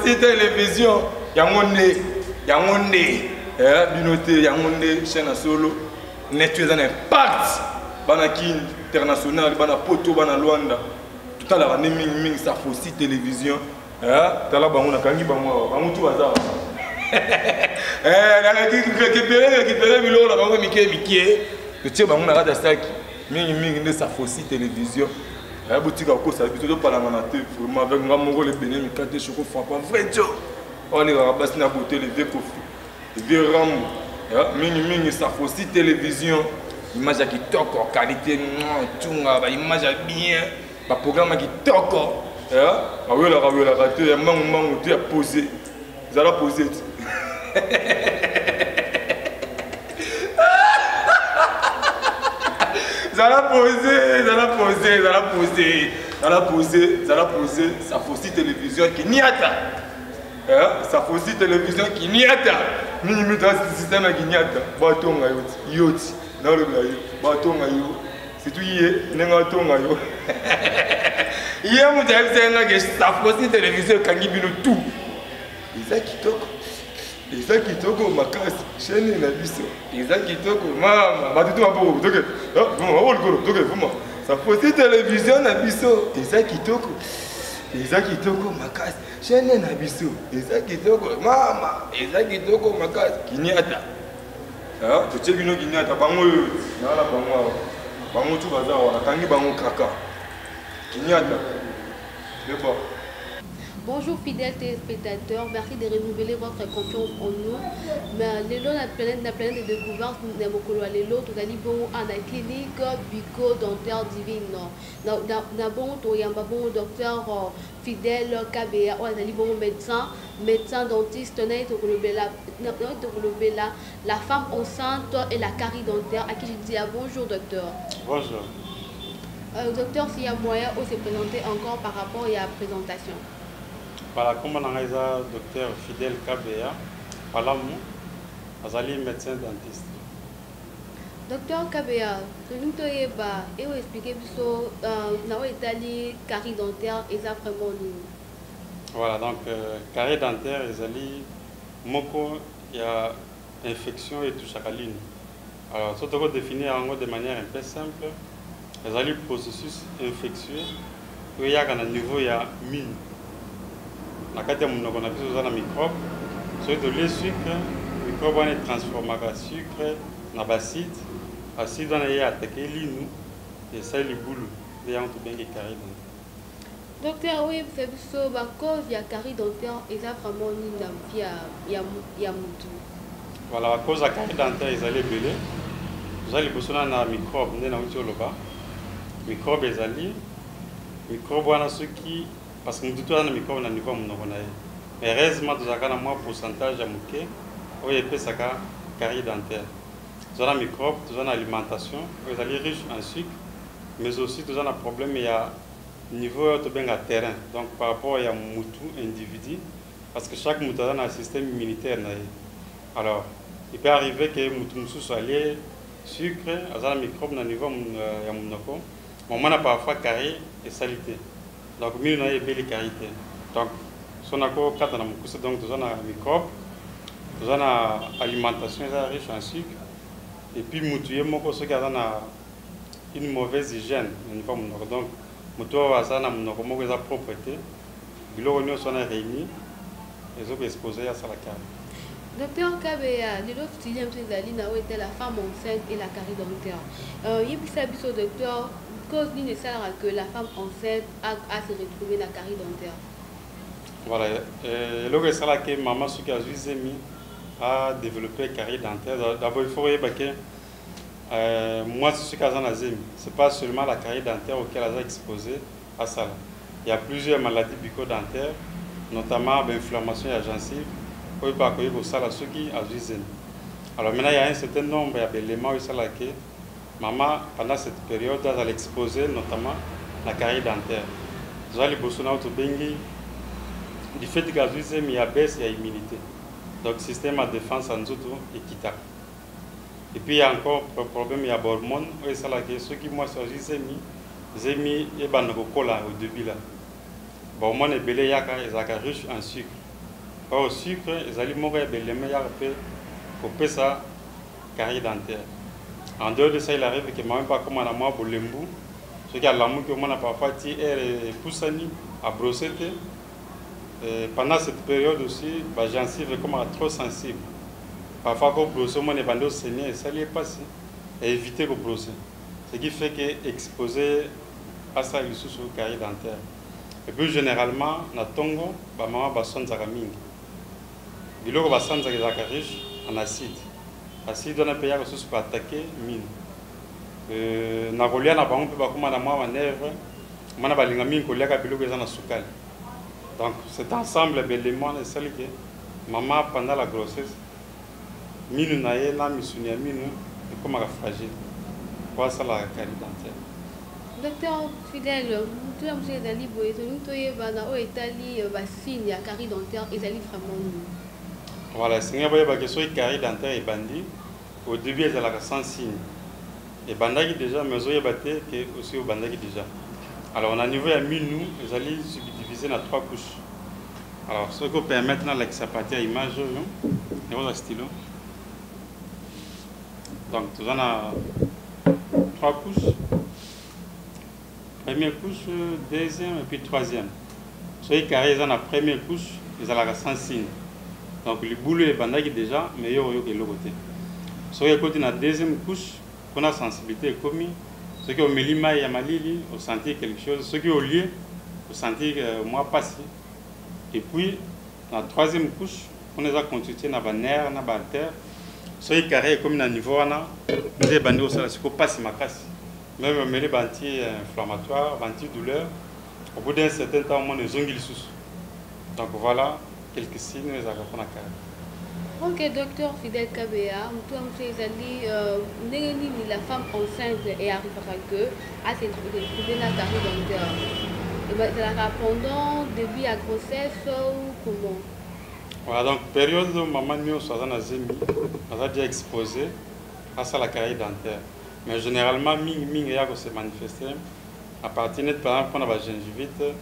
Fossi télévision, Yangonde, Binoté, Yangonde, chaîne solo, net un impact, Banaki international, Bana Poto, Bana Luanda, tout à l'heure, Ming, ça Fossi télévision, Tala Bamona Kangi Bamwa, Bamutu Bazar. Récupérer Milo, la Bango Miké, le Tché Bamona Radastaki, Ming, ça Fossi télévision. La boutique a cause à plutôt pas la manate, vraiment avec un mongo les béné, mais quand tu choco frappant, vrai Dieu. On est à basse na beauté les vieux coffres, les vieux rames, mini ça faut aussi télévision, image qui toque en qualité, tout image bien, le programme qui toque, ah oui la raté, il y a un moment où tu as posé, vous allez poser. Ça faut aussi télévision qui n'y a pas. Ça faut aussi télévision qui n'y a pas. Minimum système qui n'y a pas. Bateau yacht, dans le bateau c'est tout hier, n'enga tonga yo. Hier mon diable c'est ça faut aussi télévision qui n'y tout. Ils qui toque. Ils qui toque ma casse, chaîne na biso. Ils qui toque maman, ba toutabo. Donc ça faut aussi télévision na biso. Ils qui toque. Ils qui toque ma casse, chaîne na biso. Ils qui toque maman, ils qui toque ma casse. Kinyata. Tu sais bino kinyata bango na la bango. Bango tu bazar wana kangi bango kaka. Kinyata. C'est pas. Bonjour fidèles téléspectateurs, merci de renouveler votre confiance en nous. Mais la planète de découverte, nous avons en clinique Bico dentaire divine. Nous avons docteur fidèle KBA, nous médecin dentiste, la femme enceinte et la carie dentaire à qui je dis bonjour docteur. Bonjour. Docteur, s'il y a moyen de se présenter encore par rapport à la présentation. Voilà, comme on a docteur fidèle KBA, Palamou, Azali médecin dentiste. Docteur KBA, nous avons expliqué que dans l'Italie, carie dentaire, et ça vraiment nous. Voilà, donc carie dentaire, Azali, Moko, il y a infection et tout ça. Alors, ça doit définir de manière un peu simple. Azali processus infectieux, il y a un niveau, il y a mine. La quatrième, on a besoin d'un microbe. Sur le sucre, le microbe est transformé en sucre, en acide. Acide, on a attaqué l'inu et ça, le boulot. Il y a un tout bien qui carré. Docteur, oui, vous savez, à cause de la carie dentaire, et ça vraiment il y a moutou. Voilà, à cause de la carie dentaire, ils allaient belé. Vous allez besoin d'un microbe, vous allez microbe, ils allaient. Microbe, on a ceux qui. Parce que nous tous les microbes à niveau mais heureusement nous avons un pourcentage à mouquer où il peut s'accrocher carie dentaire. Nous avons un microbe, nous avons une alimentation, nous sommes riches en sucre, mais aussi nous avons un problème il y a niveau de terrain. Donc par rapport à moutou individu, parce que chaque moutou a un système immunitaire. Alors il peut arriver que moutou soit lié sucre, nous avons un microbe à niveau de mounoko, mais on a parfois carie et salité. Donc, nous avons une belle qualité. Donc, si on a un microbe, nous avons une alimentation riche en sucre. Et puis, nous avons une mauvaise hygiène. Donc, nous avons une propreté. Nous avons réuni et nous avons exposé à ça la carte. Docteur KBA, l'autre était la femme enceinte et la carie dentaire. Il y a docteur. Cause d'une que la femme enceinte a se retrouver la carie dentaire. Voilà, le c'est là que maman ce qui a développé carie dentaire. D'abord il faut voir que moi ce qui a c'est pas seulement la carie dentaire auquel elle a exposé à ça. Il y a plusieurs maladies bucco-dentaires, notamment l'inflammation et la gencive. Il faut que ça là ce qui a alors maintenant il y a un certain nombre d'éléments où ça là que maman, pendant cette période, elle a exposé notamment la carie dentaire. Vous allez bosser du fait que il y a baisse et immunité. Donc, le système de défense en tout équitable. Et puis, il y a encore un problème, il y a des hormones. Ceux qui m'ont choisi, j'ai mis au début. Les hormones sont riches en sucre. Au sucre, ils allaient mourir de l'élément pour faire ça carrière dentaire. En dehors de ça, il arrive que même pas comme on a moi pour l'embou, ce qui a l'amour que moi n'a pas fait, et poussani à brosser. Pendant cette période aussi, j'ai un civre comme trop sensible. Parfois, quand on brosse, on est bandé au saignant et ça lui est passé. Et éviter de brosser. Ce qui fait qu'exposer à ça, il sous le carrière dentaire. Et puis généralement, na tongo, maman va sonner à mingi. Biloko va sonner à riche en acide. Acide on a payé ressources pour attaquer mine. Na kolia na bango pe bakuma na mwa manèvre, mana balinga mingi kolia ka biloko eza na sukali. Donc cet ensemble d'éléments est celle que maman pendant la grossesse, mine na ye na misunia mine est comme fragile. Quoi ça la carie dentaire. Docteur Fidèle, tout le monde est allé boire, tout le monde est allé signe à carie dentaire, ils allaient vraiment nous. Voilà, c'est une question de carie dentaire et bandit. Au début, ils allaient sans signe. Et bandagi déjà, mais ils ont battu aussi au bandagi déjà. Alors, on a niveau à nous, ils allaient subdiviser en 3 couches. Alors, ce qui permet maintenant l'exapathie à image, il y a un stylo. Donc, nous avons 3 couches. Première couche, deuxième et puis troisième. Ceux qui carrés dans la première couche, ils ont sans signe. Donc le boulot est bandagi déjà, mais il y a l'autre côté. Ceux qui ont la deuxième couche, qu'on a sensibilité commis. Ceux qui ont mis l'image à malili, ont senti quelque chose. Ceux qui ont lieu, ont senti moi passé. Et puis, la troisième couche, on les a constitués dans le nerf, dans la terre. Ceux qui carrés comme dans le niveau, nous avons bandé au sol, c'est qu'on passe ma casse. Même les anti-inflammatoires, anti-douleurs, au bout d'un certain temps, on les ongles sous. Donc voilà quelques signes que nous avons à Ok, docteur Fidèle Kabea, la femme enceinte et arrive à que à se trouver la carie dentaire. C'est la pendant début à grossesse ou comment? Voilà, donc période où maman nous a déjà exposé à ça la carie dentaire. Mais généralement, ming ya se manifester à partir de par exemple la gingivite,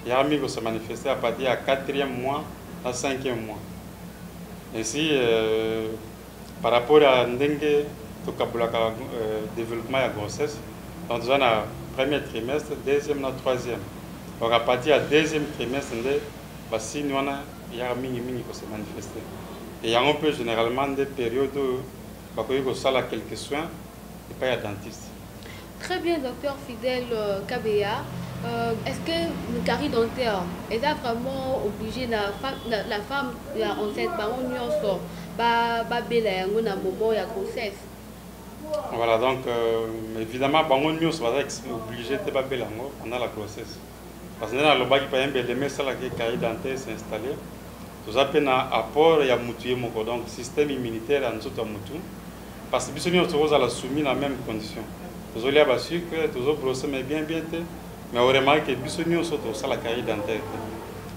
ya ming se manifester à partir du 4e mois à 5e mois. Ainsi, par rapport à dengue, tout développement de la grossesse, donc on a premier trimestre, deuxième, troisième. Donc à partir du deuxième trimestre, si nous avons ya ming se manifester. Et on peut généralement des périodes où on a quelques soins. Pas un dentiste. Très bien, docteur Fidèle Kabea. Est-ce que le carie dentaire est vraiment obligé la femme enceinte par un moment de grossesse? Voilà, donc évidemment, on est obligé de pas pendant la grossesse. Parce que dans le bas qui peut être carie dentaire s'installer. Tout ça peut apport il y a mutué donc système immunitaire en dessous de mutu. Parce que nous sommes soumis à la même condition. Nous avons su que nous avons brossé mais bien, mais on remarque que nous sommes la carie dentaire.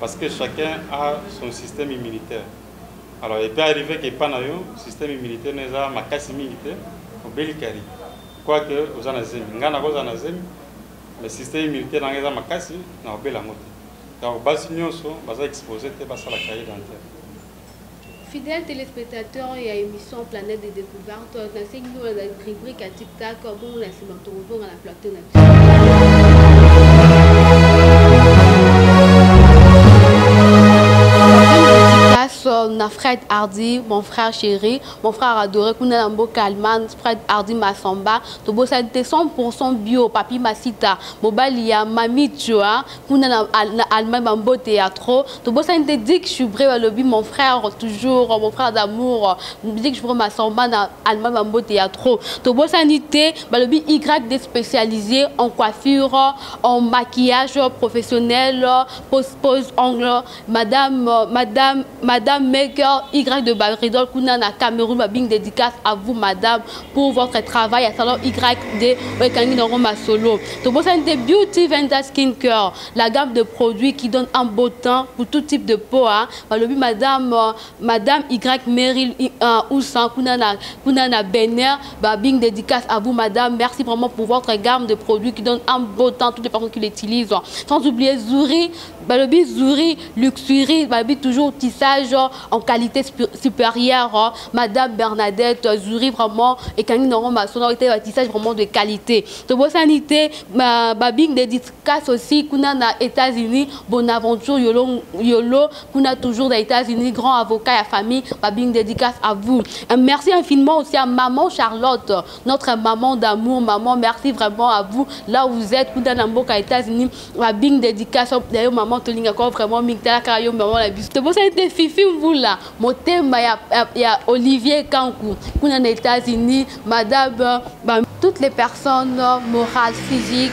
Parce que chacun a son système immunitaire. Alors il peut arriver que le système immunitaire n'est pas ma casse immunitaire, ou belle carie. Quoique vous en avez le système immunitaire n'est pas ma casse, ou belle amote. Donc nous sommes exposés à la carie dentaire. Fidèles téléspectateurs et à l'émission Planète des Découvertes, nous avons la rubrique à TikTok, bon, la cimentourou à la plateau. Fred Hardy, mon frère chéri, mon frère adoré, Kunambo Kalman, Fred Hardy Massamba, Tobo Santé 100% bio, Papi Masita, Mobalia, Mami Tchoa, Kunana Allemagne Mambo Théâtre, Tobo Santé Dick Chubré, lobby, mon frère toujours, mon frère d'amour, Dick Chubré Massamba, Allemagne Mambo Théâtre, Tobo Sanité, lobby YD spécialisé en coiffure, en maquillage professionnel, pose ongle, Madame Meg Y de Baridol, Kunana Cameroun, Babing dédicace à vous, madame, pour votre travail à salon YD Wekangui Noroma Solo. Tobosante Beauty Venda Skincare, la gamme de produits qui donne un beau temps pour tout type de peau. Madame Y Meryl Oussan, Kunana Benner, Babing dédicace à vous, madame. Merci vraiment pour votre gamme de produits qui donne un beau temps à toutes les personnes qui l'utilisent. Sans oublier Zouri, Zouri, Luxury, toujours tissage en qualité supérieure. Madame Bernadette Zouri, vraiment, et quand nous avons un tissage vraiment de qualité. De bonne sanité, Babing dédicace aussi, qu'on a aux États-Unis, Bonaventure Yolo, qu'on a toujours aux États-Unis, grand avocat et famille, Babing dédicace à vous. Merci infiniment aussi à maman Charlotte, notre maman d'amour, maman, merci vraiment à vous, là où vous êtes, qu'on a aux États-Unis, Babing dédicace, d'ailleurs, maman, tu l'as encore vraiment, Mingtala Kayo, maman, la bise. De bonne sanité, Fifi, vous là, mon thème, il y a Olivier Kankou, qu'on a aux États-Unis, madame, toutes les personnes morales, physiques,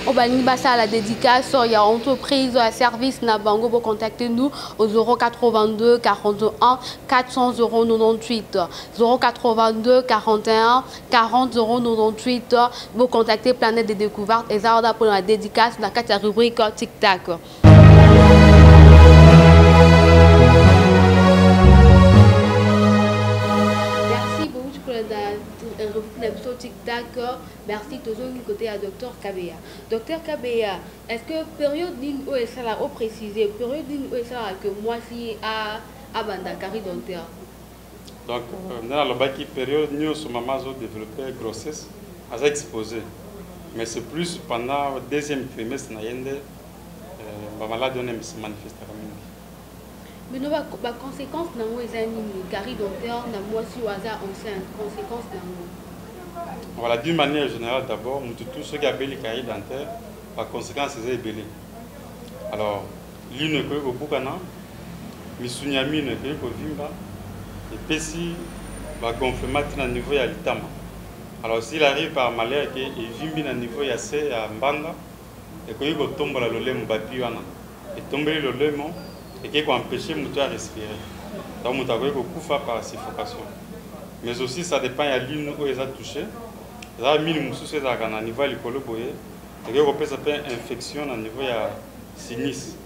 au Banibasa à la dédicace, il y a entreprise, service, Nabango, vous contactez nous au 082 41 400 098. 082 41 40 098. Vous contactez Planète des Découvertes et ça pour la dédicace dans la rubrique Tic-Tac. Tic-Tac, merci toujours du côté à Dr Kabea. Dr Kabea, est-ce que période d'une où est-ce là au préciser période d'une où est-ce là que moi si à Bandakari dentaire. Donc dans le baki période nous sur maman ont développé grossesse à exposé, mais c'est plus pendant le deuxième trimestre na yende ba maladie on se manifeste mais nous ba conséquence na moi ezani Gary dentaire na moi si au hasard enceinte conséquence na moi. Voilà, d'une manière générale, d'abord, tout ce qui a belé carie dentaire, par conséquent, c'est belé. Alors, l'une que au Boukana, Misunyami ne peut pas vivre, et puis si, va gonflement à niveau à l'itama. Alors, s'il arrive par malheur, il vit à niveau assez à Mbanga, et qu'il tombe la lolé mbapiwana, et tomber le lemon, et qu'il empêche le à respirer. Donc, il faut couper par suffocation. Mais aussi, ça dépend de l'une où ils ont touché. Ils ont mis le moussou à niveau de l'écoloboye. Et ils ont une infection à niveau de sinus.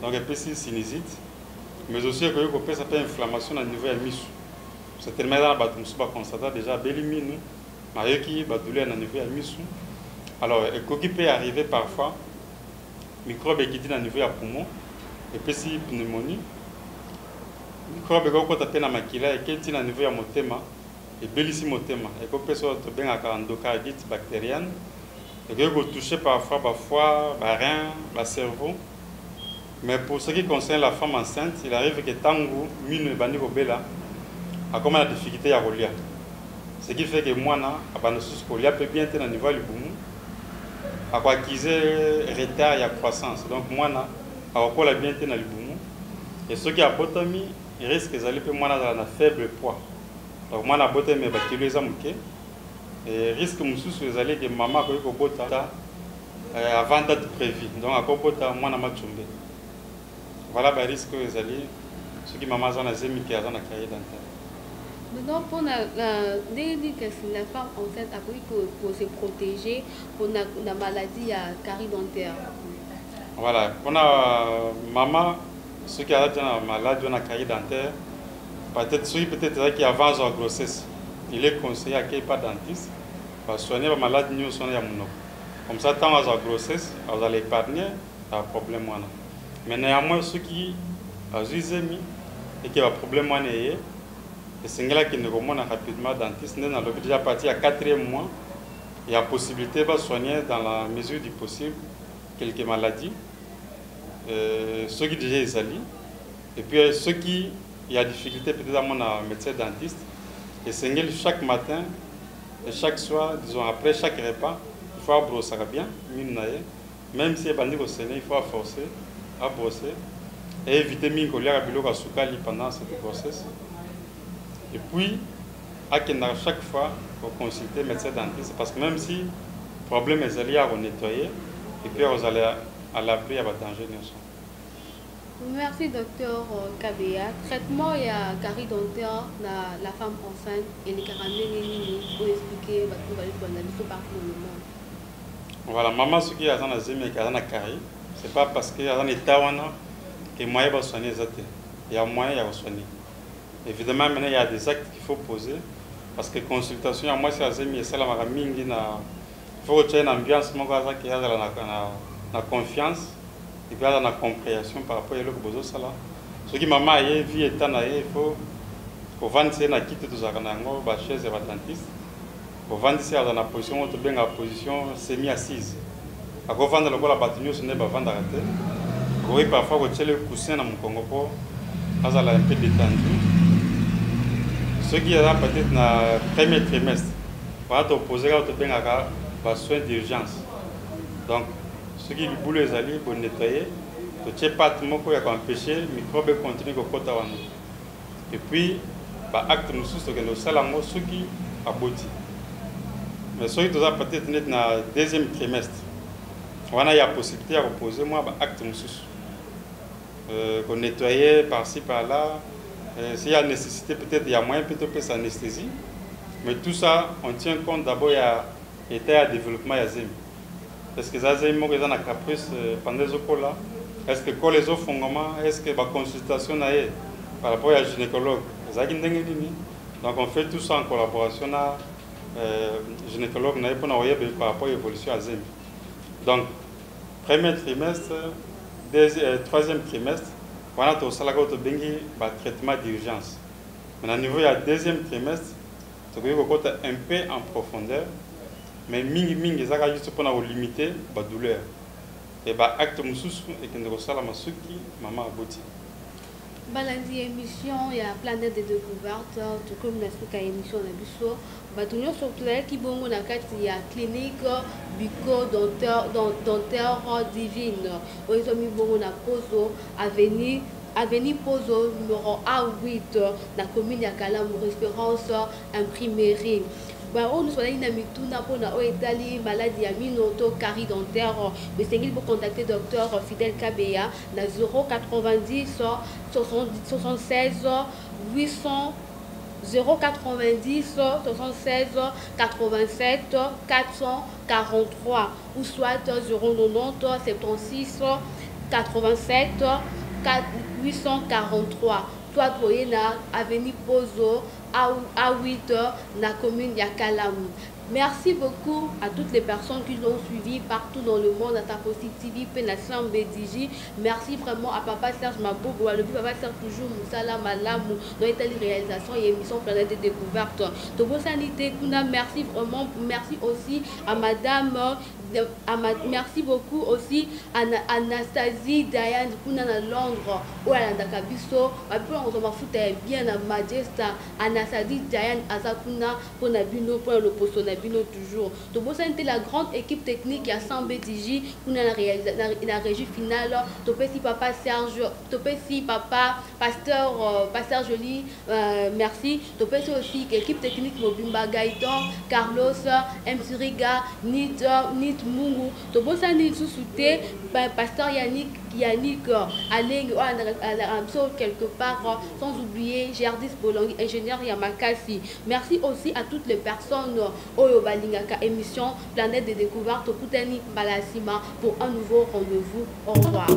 Donc, il y a une sinusite. Mais aussi, il y a une inflammation à niveau de missou. C'est tellement que nous avons constaté déjà que nous avons une douleur à niveau de missou. Alors, il peut arriver parfois, microbe qui dit à niveau de poumon, et puis si pneumonie. Microbe qui est à makila et qui dit à niveau de motema. Et bellissimo thème. Et qu'on peut se bien à endocardite bactérienne. Et que vous touchez parfois, foie, rein, cerveau. Mais pour ce qui concerne la femme enceinte, il arrive que tant que mine bani bobela, a comme la difficulté à relier. Ce qui fait que moi, à banosus colia peut bien être à niveau du boumou, à quoi qu'ils aient retard et croissance. Donc moi, à quoi la bien être dans le boumou. Et ceux qui a botomi, ils risquent d'aller peu moins dans un faible poids. Donc moi na bote me bakilo eza muke et risque mususu ezali que maman ko ko bota avant date prévue donc akobota moi na machumbe voilà ba risque ezali ce qui maman zana zemi ki azana cahier dentaire. Maintenant pour la femme enceinte a pour se protéger pour la maladie à carie dentaire. Voilà pour la maman ce qui a la maladie à carie dentaire. Peut-être qui avance en grossesse, il est conseillé à qu'il n'y ait pas de dentiste, pour soigner la maladie, nous soignons la mono. Comme ça, tant en grossesse, vous allez épargner un problème. Mais néanmoins, ceux qui ont mis et qui ont un problème, c'est là qui ne remontent rapidement dentiste. Nous avons déjà parti à 4e mois. Il y a possibilité de soigner dans la mesure du possible quelques maladies. Ceux qui déjà les allient. Et puis ceux qui il y a difficulté peut-être à mon médecin dentiste. Et c'est chaque matin et chaque soir, disons après chaque repas, il faut brosser bien, même si il faut forcer à brosser et éviter de pendant cette grossesse. Et puis, à chaque fois, il faut consulter le médecin dentiste parce que même si le problème est lié à nettoyer, et puis vous allez à l'abri, il y a danger. Merci docteur Kabea. Traitement il y a carie dentaire la femme enceinte et les caractéristiques pour expliquer partout dans le monde. Voilà, maman ce qui a dans la zone et qui a dans la carie, c'est pas parce qu'il y a dans l'état que moyen va soigner ça. Il y a moyen de soigner. Évidemment maintenant il y a des actes qu'il faut poser parce que consultation à moi c'est la zone et ça la maraming na faut que tu aies une ambiance moi qui a la confiance. Et puis dans la compréhension par rapport à ce que vous avez là. Ce qui maman a vie étant il faut vendre na quitte tout ça quand on va chez les dentistes. Pour vendre ça dans la position où tu bien la position semi assise. À quoi vendre le la bâtiment ce n'est pas vendre arrêté. Oui parfois vous le coussin dans mon Congo pour ça un peu détendu. Ce qui est là peut-être dans le premier trimestre. Voilà tu poser là tu bien à soins d'urgence. Donc ce qui est boulot les alliés pour nettoyer, tu ne pas tout empêcher les microbes de continuer au côté. Et puis, acte nous sous que nous salons ce qui aboutit. Mais ce qui est peut-être dans le deuxième trimestre, on a la possibilité de reposer moi acte nous sous. Qu'on nettoyer par-ci par-là. S'il y a nécessité, peut-être il y a moyen plutôt que anesthésie. Mais tout ça, on tient compte d'abord il y a l'état de développement yazim. Est-ce que ça c'est une caprice pendant les cours là? Est-ce que quand les autres font comment? Est-ce que la consultation par rapport à gynécologue? Donc on fait tout ça en collaboration avec gynécologue pour envoyer par rapport à l'évolution à ZEM. Donc premier trimestre, troisième trimestre, on a tout ça là traitement d'urgence. Mais au niveau du deuxième trimestre, c'est un peu en profondeur. Mais mingi ezaka juste pour limiter la douleur et acte mususu et que nous sala masuki maman aboti balandi émission il y a planète de découverte tout comme la émission na biso batunyo surtout qui bongo na kati ya clinique Bico dentaire divine oyo mi bongo na Pozo Avenue Pozo numéro A8 na commune ya Kalamu référence imprimerie. Nous sommes pour maladie à minoto carie dentaire. Mais c'est qu'il faut contacter docteur Fidel Kabea na 090 76 800 090 76 87 443 ou soit 090 76 87 843. Toi, Boyena, Avenue Pozo, A8, la commune Yakalamu. Merci beaucoup à toutes les personnes qui l'ont suivi partout dans le monde, à Taposi TV, Pénation BDJ. Merci vraiment à Papa Serge Mabogo, à le Papa Serge toujours Moussala Malamu, dans les réalisations et émissions Planète de Découverte. Merci vraiment, merci aussi à Madame. Merci beaucoup aussi à Anastasie Diane Kuna na Londres où elle a Dakabiso après on va foutre bien à Majesta Anastasie Diane Azakuna pour Nabino pour le poste Nabino toujours donc bon ça c'était la grande équipe technique à 100 BDJ pour la régie finale topesi papa Serge topesi papa pasteur Jolie merci topesi aussi équipe technique Mobimba Gaëtan Carlos MC Riga Nit Mungu to bosani sous-souté pasteur Yannick Aleng quelque part sans oublier Gerdis Bolongi ingénieur Yamakasi. Merci aussi à toutes les personnes Oyo Balingaka émission Planète de Découverte Kutani Balasima pour un nouveau rendez-vous. Au revoir.